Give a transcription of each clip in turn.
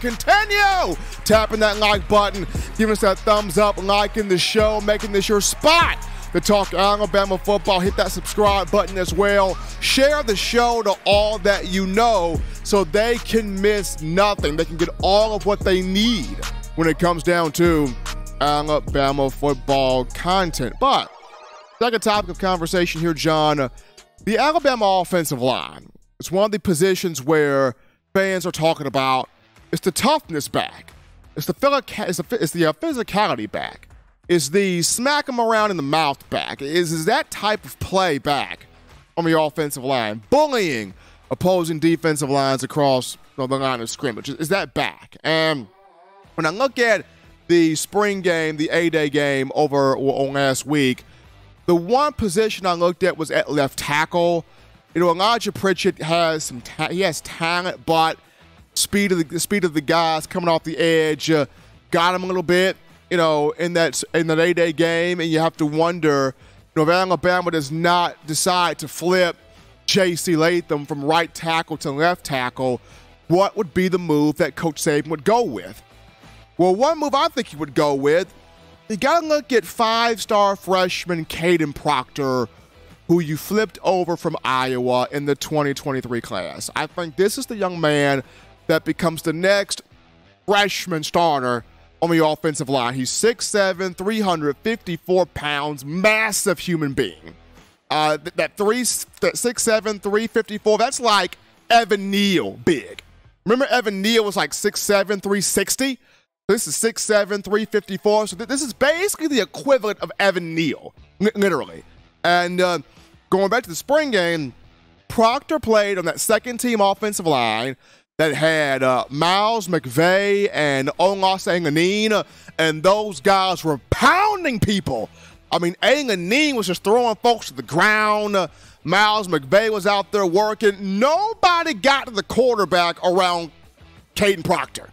Continue tapping that like button, giving us that thumbs up, liking the show, making this your spot to talk Alabama football. Hit that subscribe button as well. Share the show to all that you know so they can miss nothing. They can get all of what they need when it comes down to Alabama football content. But second topic of conversation here, John, the Alabama offensive line. It's one of the positions where fans are talking about. It's the toughness back. It's the physicality back. It's the smack them around in the mouth back. Is that type of play back on the offensive line, bullying opposing defensive lines across the line of scrimmage? Is that back? And when I look at the spring game, the A-Day game over on last week, the one position I looked at was at left tackle. You know, Elijah Pritchett has he has talent, but the speed of the guys coming off the edge got him a little bit, you know, in that A-Day game, and you have to wonder, you know, if Alabama does not decide to flip J.C. Latham from right tackle to left tackle, what would be the move that Coach Saban would go with? Well, one move I think he would go with, you got to look at five-star freshman Caden Proctor, who you flipped over from Iowa in the 2023 class. I think this is the young man that becomes the next freshman starter on the offensive line. He's 6'7", 354 pounds, massive human being. That 6'7", 354, that's like Evan Neal big. Remember Evan Neal was like 6'7", 360? This is 6'7", 354. So this is basically the equivalent of Evan Neal, literally. And going back to the spring game, Proctor played on that second-team offensive line that had Miles McVay and Onwuasor, and those guys were pounding people. I mean, Anganine was just throwing folks to the ground. Miles McVay was out there working. Nobody got to the quarterback around Caden Proctor.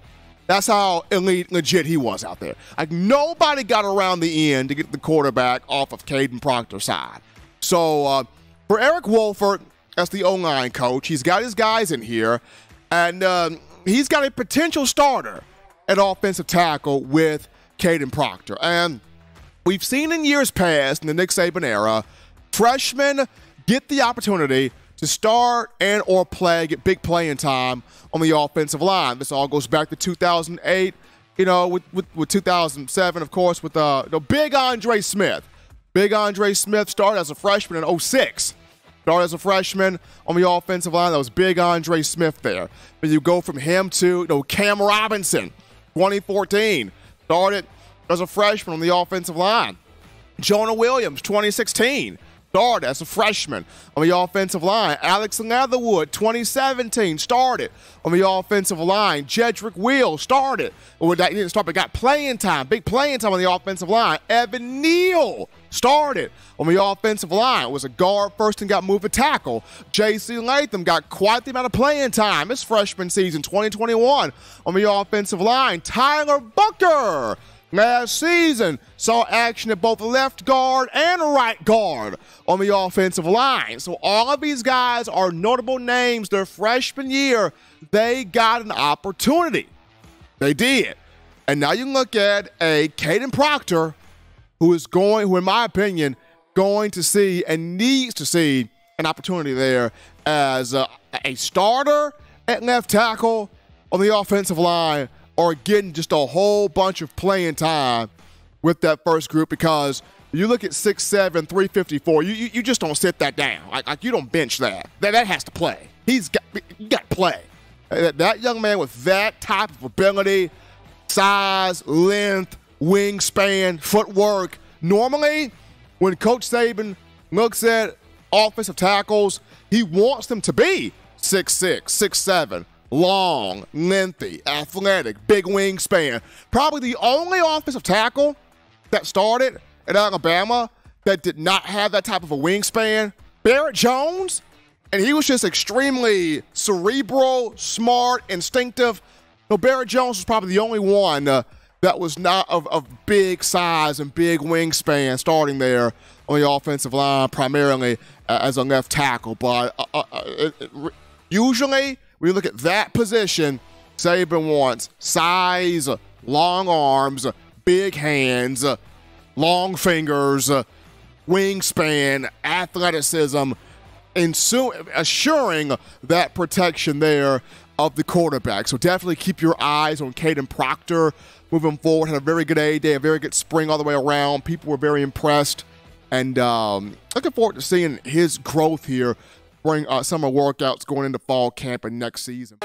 That's how elite, legit he was out there. Like, nobody got around the end to get the quarterback off of Caden Proctor's side. So, for Eric Wolford, as the O-line coach, he's got his guys in here, and he's got a potential starter at offensive tackle with Caden Proctor. And we've seen in years past, in the Nick Saban era, freshmen get the opportunity to start and or get big playing time on the offensive line. This all goes back to 2008, you know, with 2007, of course, with Big Andre Smith. Big Andre Smith started as a freshman in 2006. Started as a freshman on the offensive line. That was Big Andre Smith there. But you go from him to Cam Robinson, 2014. Started as a freshman on the offensive line. Jonah Williams, 2016. Started as a freshman on the offensive line. Alex Leatherwood, 2017, started on the offensive line. Jedrick Will started. Well, he didn't start, but got playing time, big playing time on the offensive line. Evan Neal started on the offensive line. Was a guard first and got moved to tackle. J.C. Latham got quite the amount of playing time his freshman season, 2021, on the offensive line. Tyler Booker last season saw action at both left guard and right guard on the offensive line. So all of these guys are notable names. Their freshman year, they got an opportunity. They did. And now you look at a Caden Proctor who in my opinion, going to see and needs to see an opportunity there as a starter at left tackle on the offensive line, or getting just a whole bunch of playing time with that first group, because you look at 6'7", 354, you just don't sit that down. Like you don't bench that. That has to play. You got to play. That young man with that type of ability, size, length, wingspan, footwork. Normally, when Coach Saban looks at offensive tackles, he wants them to be 6'6", 6'7", long, lengthy, athletic, big wingspan. Probably the only offensive tackle that started at Alabama that did not have that type of a wingspan, Barrett Jones, and he was just extremely cerebral, smart, instinctive. So Barrett Jones was probably the only one that was not of big size and big wingspan starting there on the offensive line, primarily as a left tackle. But usually, when you look at that position, Saban wants size, long arms, big hands, long fingers, wingspan, athleticism, assuring that protection there of the quarterback. So definitely keep your eyes on Caden Proctor moving forward. Had a very good A-Day, a very good spring all the way around. People were very impressed. And looking forward to seeing his growth here during summer workouts going into fall camp and next season.